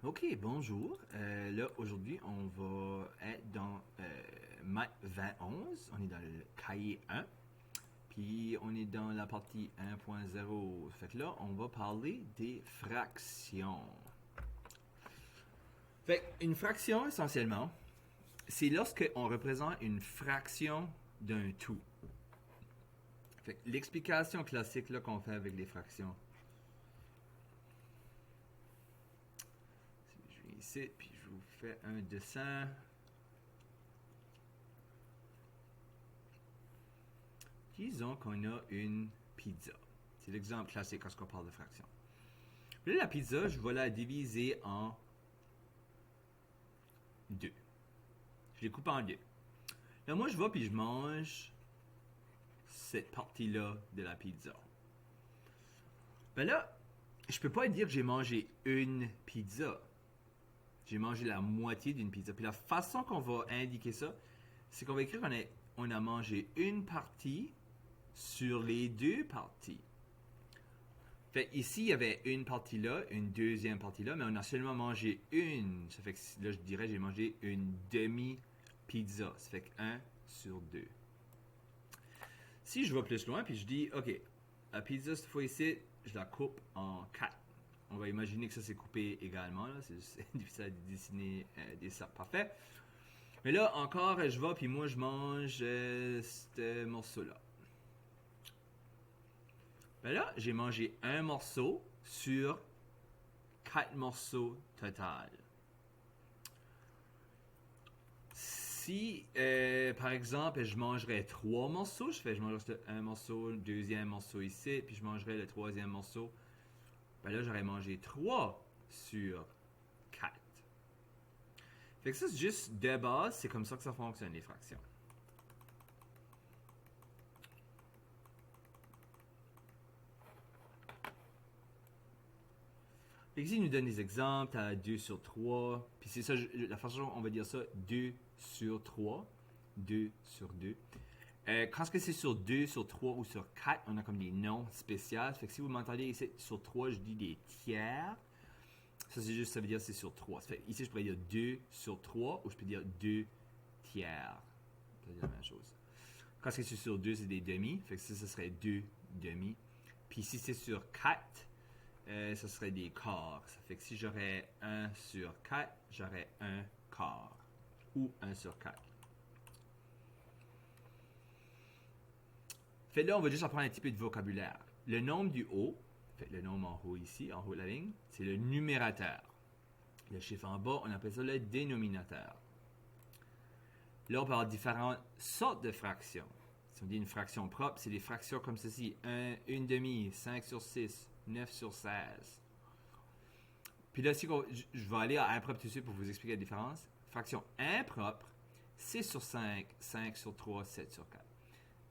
Ok, bonjour. Là, aujourd'hui, on va être dans Math 2011. On est dans le cahier 1. Puis, on est dans la partie 1.0. Fait que là, on va parler des fractions. Fait une fraction, essentiellement, c'est lorsque on représente une fraction d'un tout. Fait que l'explication classique là, qu'on fait avec les fractions. Je viens ici, puis je vous fais un dessin. Disons qu'on a une pizza. C'est l'exemple classique quand on parle de fraction. Puis là, la pizza, je vais la diviser en deux. Je les coupe en deux. Là, moi, je vais puis je mange cette partie-là de la pizza. Ben là, je peux pas dire que j'ai mangé une pizza. J'ai mangé la moitié d'une pizza. Puis la façon qu'on va indiquer ça, c'est qu'on va écrire qu'on a mangé une partie sur les deux parties. Fait ici, il y avait une partie là, une deuxième partie là, mais on a seulement mangé une. Ça fait que là, je dirais j'ai mangé une demi-pizza. Ça fait que 1 sur 2. Si je vais plus loin, puis je dis, OK, la pizza, cette fois ici, je la coupe en 4. On va imaginer que ça c'est coupé également. C'est difficile à dessiner des cercles parfaits. Mais là, encore, je vais, puis moi, je mange ce morceau-là. Ben là, j'ai mangé un morceau sur 4 morceaux total. Si, par exemple, je mangerais 3 morceaux, je mangerais un morceau, le deuxième morceau ici, puis je mangerais le troisième morceau, ben là, j'aurais mangé 3 sur 4. Fait que ça, c'est juste de base, c'est comme ça que ça fonctionne, les fractions. Fait que ici, il nous donne des exemples à 2 sur 3. Puis c'est ça, la façon dont on va dire ça, 2 sur 3. 2 sur 2. Quand c'est sur 2, sur 3 ou sur 4, on a comme des noms spéciaux. Fait que si vous m'entendez ici sur 3, je dis des tiers. Ça, c'est juste, ça veut dire c'est sur 3. Fait, ici, je pourrais dire 2 sur 3 ou je peux dire 2 tiers. C'est la même chose. Quand c'est sur 2, c'est des demi. Fait que ça serait 2 demi. Puis si c'est sur 4, ça serait des quarts. Ça fait que si j'aurais 1 sur 4, j'aurais 1 quart. Ou 1 sur 4. Fait là, on va juste apprendre un petit peu de vocabulaire. Le nombre du haut, fait le nombre en haut ici, en haut de la ligne, c'est le numérateur. Le chiffre en bas, on appelle ça le dénominateur. Là, on peut avoir différentes sortes de fractions. Si on dit une fraction propre, c'est des fractions comme ceci. 1, 1 demi, 5 sur 6, 9 sur 16. Puis là, si je vais aller à impropre tout de suite pour vous expliquer la différence. Fraction impropre, 6 sur 5, 5 sur 3, 7 sur 4.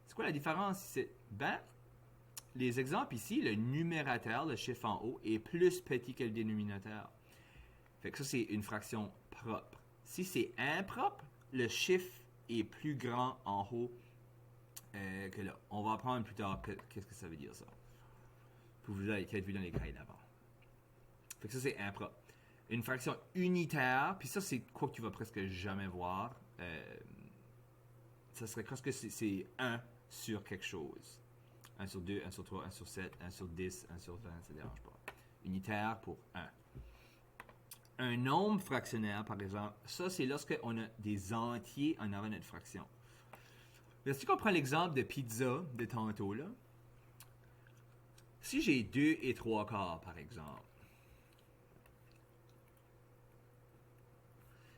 C'est quoi la différence? Ben, les exemples ici, le numérateur, le chiffre en haut, est plus petit que le dénominateur. Fait que ça, c'est une fraction propre. Si c'est impropre, le chiffre est plus grand en haut que là. On va apprendre plus tard qu'est-ce que ça veut dire ça. Pour vous avez peut-être vu dans les cahiers d'avant. Fait que ça, c'est impropre. Une fraction unitaire, puis ça, c'est quoi que tu vas presque jamais voir. Ça serait presque c'est 1 sur quelque chose. 1 sur 2, 1 sur 3, 1 sur 7, 1 sur 10, 1 sur 20, ça ne dérange pas. Unitaire pour 1. Un nombre fractionnaire, par exemple, ça, c'est lorsqu'on a des entiers en avant notre fraction. Mais si on prend l'exemple de pizza de tantôt, là, si j'ai 2 et 3 quarts, par exemple,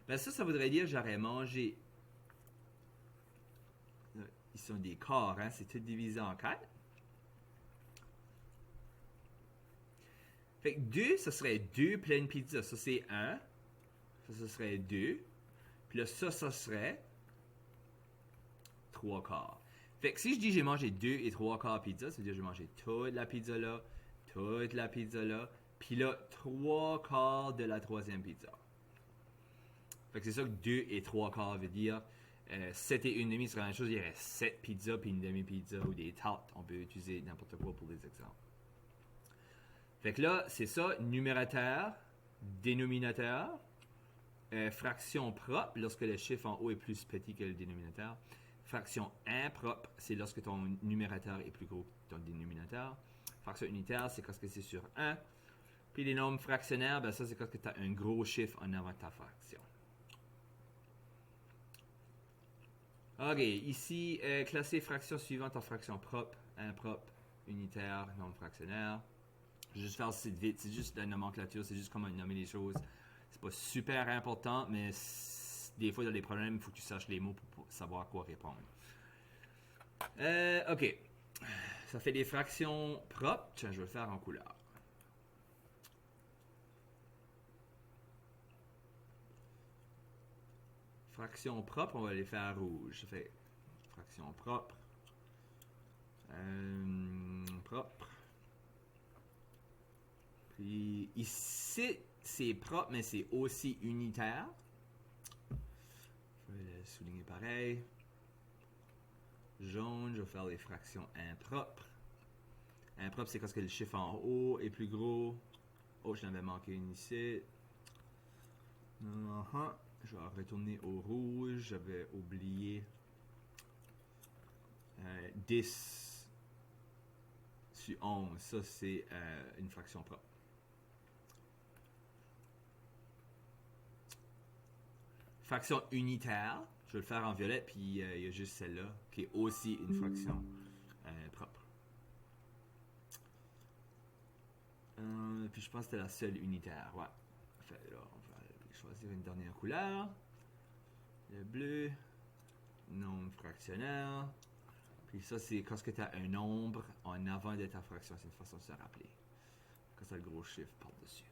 ben ça voudrait dire que j'aurais mangé. Là, ils sont des quarts, hein, c'est tout divisé en 4. Fait que 2, ça serait 2 pleines pizzas. Ça, c'est 1. Ça serait 2. Puis là, ça serait 3 quarts. Fait que si je dis j'ai mangé 2 et 3 quarts pizza, ça veut dire que j'ai mangé toute la pizza là, toute la pizza là, puis là, 3 quarts de la troisième pizza. Fait que c'est ça que 2 et 3 quarts veut dire. 7 et une demi serait la même chose. Il y aurait 7 pizzas puis une demi-pizza ou des tartes. On peut utiliser n'importe quoi pour des exemples. Fait que là, c'est ça, numérateur. dénominateur. Fraction propre, lorsque le chiffre en haut est plus petit que le dénominateur. Fraction impropre, c'est lorsque ton numérateur est plus gros que ton dénominateur. Fraction unitaire, c'est quand c'est sur 1. Puis les nombres fractionnaires, ben ça c'est quand tu as un gros chiffre en avant de ta fraction. Ok, ici, classer fraction suivante en fraction propre, impropre, unitaire, nombre fractionnaire. Je vais juste faire ça vite, c'est juste la nomenclature, c'est juste comment nommer les choses. C'est pas super important, mais des fois, dans les problèmes, il faut que tu saches les mots pour savoir à quoi répondre. Ok. Ça fait des fractions propres. Tiens, je vais le faire en couleur. Fractions propres, on va les faire rouge. Ça fait fraction propre. Propre. Puis ici, c'est propre, mais c'est aussi unitaire. Je vais le souligner pareil. Jaune, je vais faire les fractions impropres. Impropre, c'est parce que le chiffre en haut est plus gros. Oh, je l'avais manqué une ici. Je vais retourner au rouge. J'avais oublié 10 sur 11. Ça, c'est une fraction propre. Fraction unitaire. Je vais le faire en violet, puis il y a juste celle-là, qui est aussi une fraction propre. Puis je pense que c'était la seule unitaire. Ouais. Fait, là, on va choisir une dernière couleur. Le bleu. Nombre fractionnaire. Puis ça, c'est quand tu as un nombre en avant de ta fraction. C'est une façon de se rappeler. Quand tu as le gros chiffre par-dessus.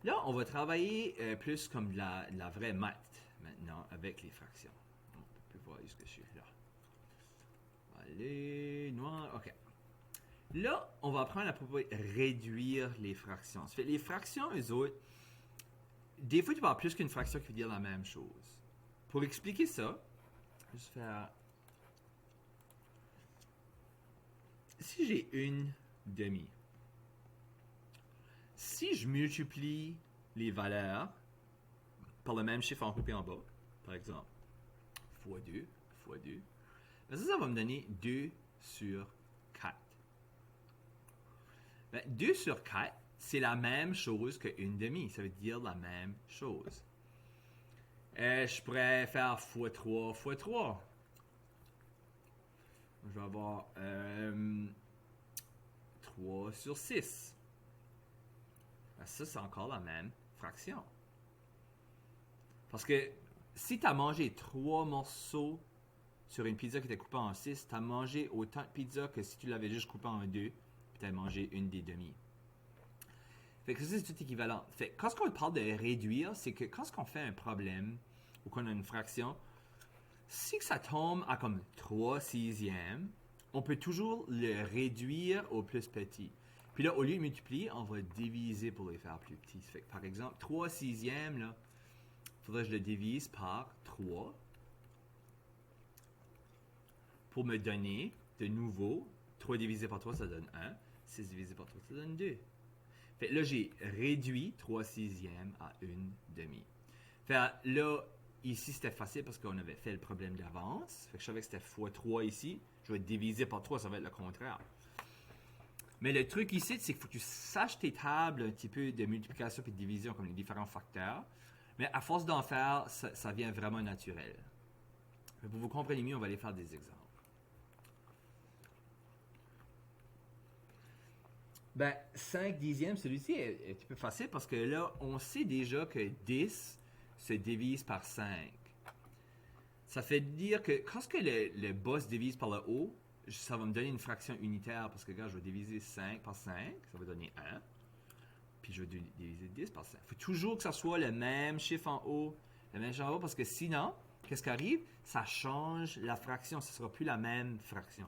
Là, on va travailler plus comme de la vraie maths maintenant avec les fractions. On peut voir jusque je suis là. Allez, noir, ok. Là, on va apprendre à pouvoir réduire les fractions. Ça fait les fractions, eux autres, des fois, tu parles plus qu'une fraction qui veut dire la même chose. Pour expliquer ça, je vais juste faire... Si j'ai une demi, si je multiplie les valeurs par le même chiffre en haut et en bas, par exemple, fois 2, fois 2, ben ça va me donner 2 sur 4. Ben, 2 sur 4, c'est la même chose qu'une demi. Ça veut dire la même chose. Je pourrais faire fois 3 fois 3. Je vais avoir 3 sur 6. Ben, ça, c'est encore la même fraction. Parce que si tu as mangé 3 morceaux sur une pizza qui était coupée en 6, tu as mangé autant de pizza que si tu l'avais juste coupée en 2, puis tu as mangé une des demi. Fait que ça, c'est tout équivalent. Fait que quand on parle de réduire, c'est que quand on fait un problème ou qu'on a une fraction, si ça tombe à comme 3 sixièmes, on peut toujours le réduire au plus petit. Puis là, au lieu de multiplier, on va diviser pour les faire plus petits. Fait que par exemple, 3 sixièmes, là, il faudrait que je le divise par 3 pour me donner de nouveau 3 divisé par 3, ça donne 1. 6 divisé par 3, ça donne 2. Fait là, j'ai réduit 3 sixièmes à une demi. Fait là, ici, c'était facile parce qu'on avait fait le problème d'avance. Fait que je savais que c'était fois 3 ici. Je vais diviser par 3, ça va être le contraire. Mais le truc ici, c'est qu'il faut que tu saches tes tables un petit peu de multiplication et de division comme les différents facteurs. Mais à force d'en faire, ça vient vraiment naturel. Mais pour vous comprendre mieux, on va aller faire des exemples. Ben, 5 dixièmes, celui-ci est un petit peu facile parce que là, on sait déjà que 10 se divise par 5. Ça fait dire que quand le bas se divise par le haut, ça va me donner une fraction unitaire parce que, regarde, je vais diviser 5 par 5, ça va donner 1. Puis je vais diviser 10 par 5. Il faut toujours que ça soit le même chiffre en haut, le même chiffre en haut, parce que sinon, qu'est-ce qui arrive? Ça change la fraction, ce ne sera plus la même fraction.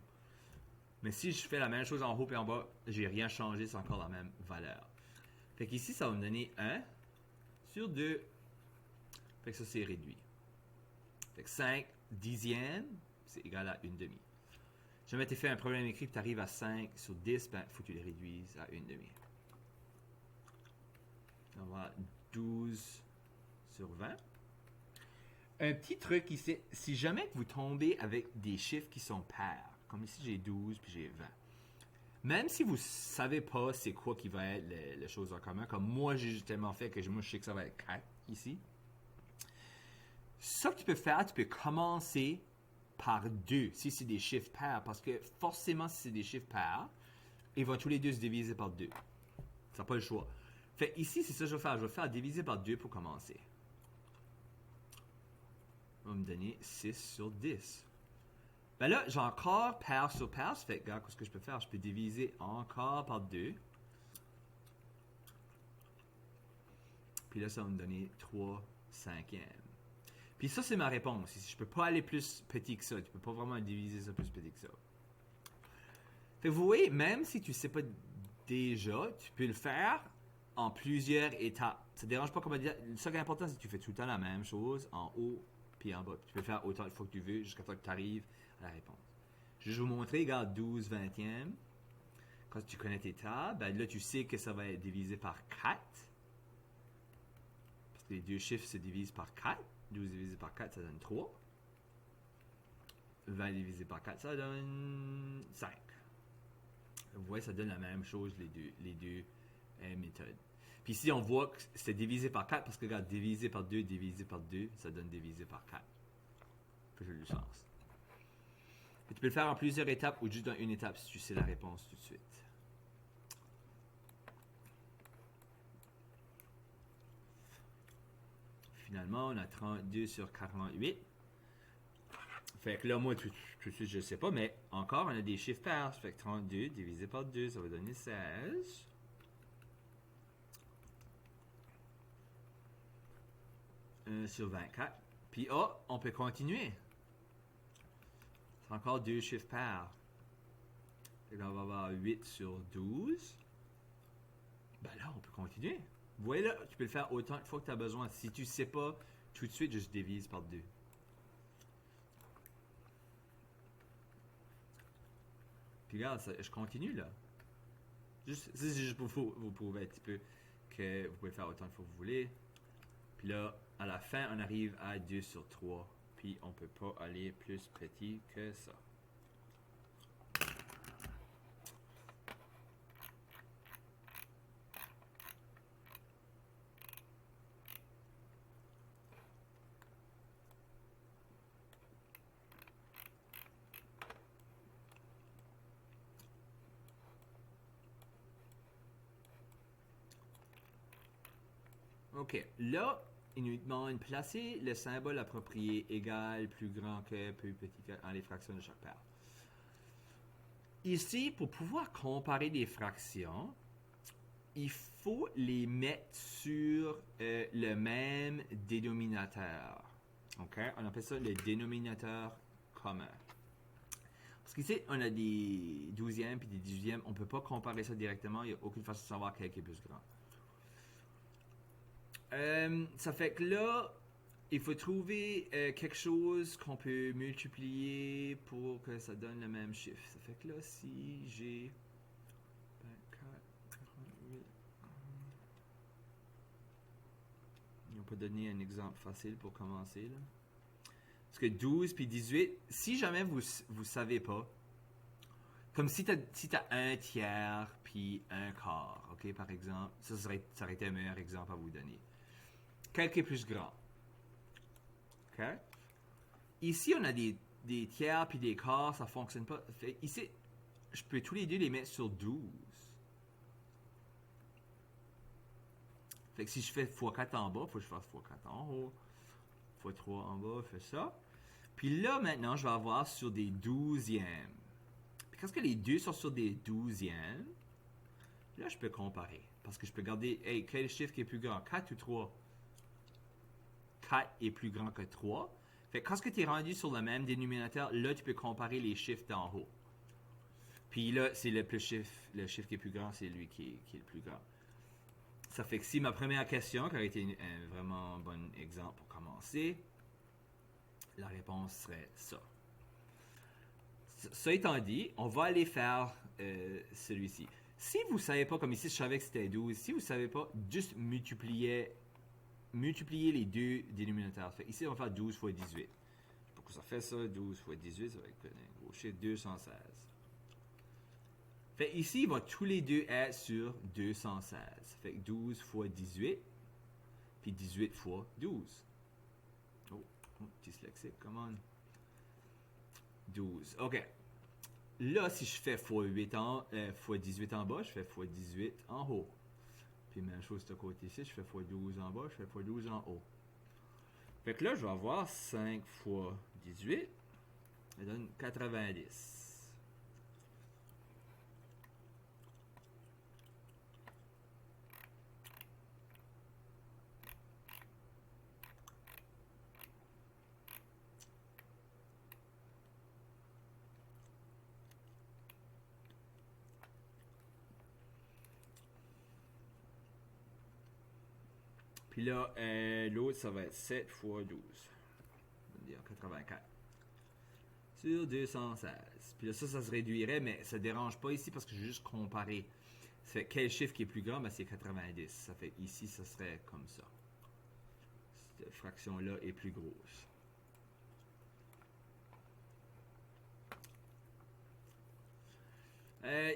Mais si je fais la même chose en haut et en bas, j'ai rien changé, c'est encore la même valeur. Fait qu'ici, ça va me donner 1 sur 2. Fait que ça, c'est réduit. Fait que 5 dixièmes, c'est égal à une demi. Jamais tu fais un problème écrit et tu arrives à 5 sur 10, ben, faut que tu les réduises à 1/2. On va 12 sur 20. Un petit truc ici, si jamais vous tombez avec des chiffres qui sont pairs, comme ici j'ai 12 puis j'ai 20, même si vous ne savez pas c'est quoi qui va être les choses en commun, comme moi j'ai tellement fait que moi je sais que ça va être 4 ici, ça que tu peux faire, tu peux commencer par 2 si c'est des chiffres pairs, parce que forcément si c'est des chiffres pairs, ils vont tous les deux se diviser par 2. Ça n'a pas le choix. Fait ici, c'est ça que je vais faire. Je vais faire diviser par 2 pour commencer. On va me donner 6 sur 10. Ben là, j'ai encore paire sur paire. Ça fait, regarde, qu'est-ce que je peux faire? Je peux diviser encore par 2. Puis là, ça va me donner 3 cinquièmes. Puis ça, c'est ma réponse. Je peux pas aller plus petit que ça. Tu peux pas vraiment diviser ça plus petit que ça. Fait que vous voyez, même si tu sais pas déjà, tu peux le faire en plusieurs étapes. Ça ne dérange pas comment dire. Ce qui est important, c'est que tu fais tout le temps la même chose en haut puis en bas. Tu peux le faire autant de fois que tu veux jusqu'à temps que tu arrives à la réponse. Je vais vous montrer, regarde, 12 vingtièmes. Quand tu connais tes tables, ben là, tu sais que ça va être divisé par 4. Parce que les deux chiffres se divisent par 4. 12 divisé par 4, ça donne 3. 20 divisé par 4, ça donne 5. Vous voyez, ça donne la même chose, les deux méthodes. Puis ici, on voit que c'est divisé par 4 parce que, regarde, divisé par 2, ça donne divisé par 4. Fait le sens. Tu peux le faire en plusieurs étapes ou juste dans une étape si tu sais la réponse tout de suite. Finalement, on a 32 sur 48. Fait que là, moi, tout de suite, je ne sais pas, mais encore, on a des chiffres pairs. Fait que 32 divisé par 2, ça va donner 16. Sur 24. Puis, on peut continuer. C'est encore deux chiffres pairs. Fait que là, on va avoir 8 sur 12. Ben là, on peut continuer. Vous voyez là, tu peux le faire autant de fois que tu as besoin. Si tu ne sais pas, tout de suite, juste divise par 2. Puis regarde, je continue là. C'est juste pour vous prouver un petit peu que vous pouvez faire autant de fois que vous voulez. Puis là, à la fin, on arrive à 2 sur 3. Puis on ne peut pas aller plus petit que ça. OK. Là, il nous demande de placer le symbole approprié égal, plus grand que, plus petit que, dans les fractions de chaque paire. Ici, pour pouvoir comparer des fractions, il faut les mettre sur le même dénominateur. OK? On appelle ça le dénominateur commun. Parce qu'ici, on a des 12e et des 18e. On ne peut pas comparer ça directement. Il n'y a aucune façon de savoir quel est plus grand. Ça fait que là, il faut trouver quelque chose qu'on peut multiplier pour que ça donne le même chiffre. Ça fait que là, si j'ai 24, 48... On peut donner un exemple facile pour commencer, là. Parce que 12 puis 18, si jamais vous ne savez pas, comme si tu as un tiers puis un quart, ok, par exemple, ça aurait été un meilleur exemple à vous donner. Quel qui est plus grand? Ok? Ici, on a des tiers puis des quarts, ça ne fonctionne pas. Fait, ici, je peux tous les deux les mettre sur 12. Fait que si je fais x4 en bas, il faut que je fasse x4 en haut. x3 en bas, je fais ça. Puis là, maintenant, je vais avoir sur des 12e. Puis quand les deux sont sur des 12e, là, je peux comparer. Parce que je peux regarder, hey, quel chiffre qui est plus grand, 4 ou 3? 4 est plus grand que 3. Fait que quand tu es rendu sur le même dénominateur, là, tu peux comparer les chiffres d'en haut. Puis là, c'est le chiffre qui est plus grand, c'est lui qui est le plus grand. Ça fait que si ma première question, qui aurait été un vraiment bon exemple pour commencer, la réponse serait ça. Ça étant dit, on va aller faire celui-ci. Si vous ne savez pas, comme ici, je savais que c'était 12. Si vous ne savez pas, juste multiplier les deux dénominateurs. Fait ici, on va faire 12 fois 18. Pourquoi ça fait ça? 12 fois 18, ça va être un gros chiffre, 216. Fait ici, ils vont tous les deux être sur 216. Fait que 12 fois 18, puis 18 fois 12. Oh, dyslexique, come on. 12, ok. Là, si je fais fois 18 en bas, je fais fois 18 en haut. Puis même chose de ce côté ici, je fais fois 12 en bas, je fais fois 12 en haut. Fait que là, je vais avoir 5 fois 18, ça donne 90. Puis là, l'autre, ça va être 7 fois 12. On va dire 84. Sur 216. Puis là, ça se réduirait, mais ça ne dérange pas ici parce que je vais juste comparer. Ça fait quel chiffre qui est plus grand? Ben, c'est 90. Ça fait ici, ça serait comme ça. Cette fraction-là est plus grosse.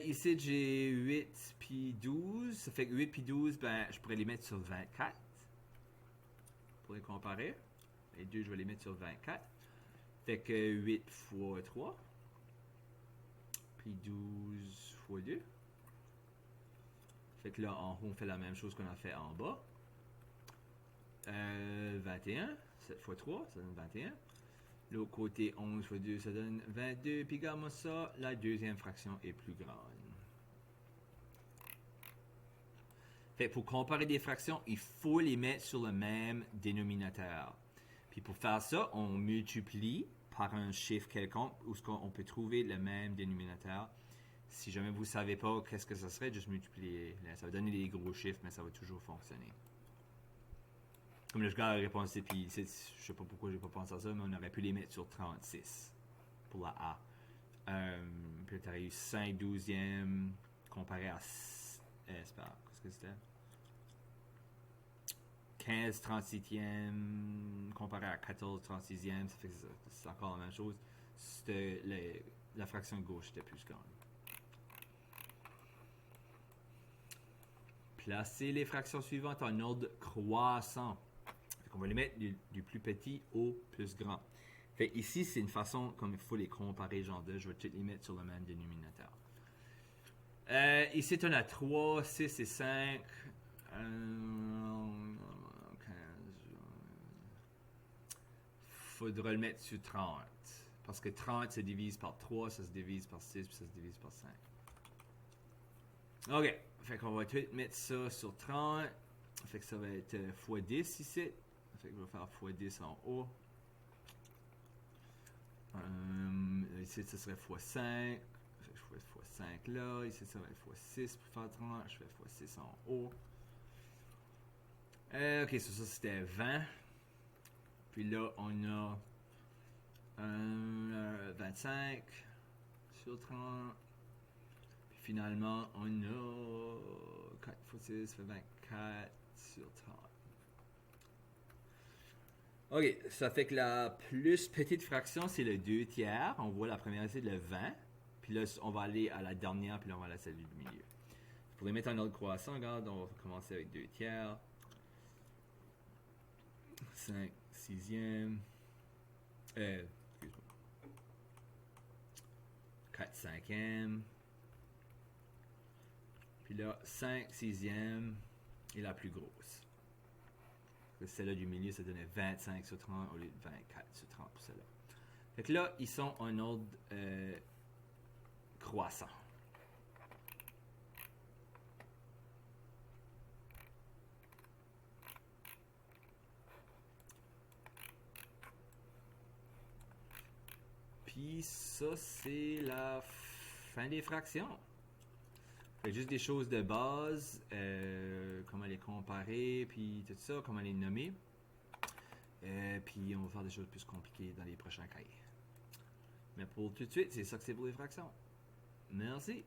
Ici, j'ai 8 puis 12. Ça fait que 8 puis 12, ben, je pourrais les mettre sur 24. Pour les comparer. Les deux, je vais les mettre sur 24. Fait que 8 fois 3. Puis 12 fois 2. Fait que là, en haut, on fait la même chose qu'on a fait en bas. 21. 7 fois 3, ça donne 21. L'autre côté, 11 fois 2, ça donne 22. Puis regarde-moi ça, la deuxième fraction est plus grande. Fait pour comparer des fractions, il faut les mettre sur le même dénominateur. Puis pour faire ça, on multiplie par un chiffre quelconque où on peut trouver le même dénominateur. Si jamais vous ne savez pas qu'est-ce que ça serait, juste multiplier. Ça va donner des gros chiffres, mais ça va toujours fonctionner. Comme là, je garde la réponse ici, puis je sais pas pourquoi j'ai pas pensé à ça, mais on aurait pu les mettre sur 36 pour la A. Puis là, tu aurais eu 5 douzièmes comparé à... qu'est-ce que c'était? 15 37e comparé à 14 36e, ça fait que c'est encore la même chose. La fraction de gauche était plus grande. Placez les fractions suivantes en ordre croissant. On va les mettre du plus petit au plus grand. Fait ici, c'est une façon comme il faut les comparer, genre de, je vais toutes les mettre sur le même dénominateur. Ici, on a 3, 6 et 5. Faudra le mettre sur 30. Parce que 30 se divise par 3, ça se divise par 6, puis ça se divise par 5. Ok. Fait qu'on va tout mettre ça sur 30. Fait que ça va être x 10 ici. Fait que je vais faire x 10 en haut. Ici, ça serait x 5. Fait que je fais x 5 là. Ici, ça va être x 6 pour faire 30. Je fais x 6 en haut. Ok, ça c'était 20. Puis là, on a 25 sur 30. Puis finalement, on a 4 x 6, ça fait 24 sur 30. Ok, ça fait que la plus petite fraction, c'est le 2 tiers. On voit la première, c'est le 20. Puis là, on va aller à la dernière, puis là, on va aller à celle du milieu. Pour les mettre en ordre croissant, regarde, on va commencer avec 2 tiers. 5 sixièmes. Excuse-moi. 4 cinquièmes. Puis là, 5 sixièmes est la plus grosse. Celle-là du milieu, ça donnait 25 sur 30 au lieu de 24 sur 30 pour celle-là. Fait que là, ils sont en ordre croissant. Puis ça, c'est la fin des fractions. Fait juste des choses de base, comment les comparer, puis tout ça, comment les nommer. Puis on va faire des choses plus compliquées dans les prochains cahiers. Mais pour tout de suite, c'est ça que c'est pour les fractions. Merci.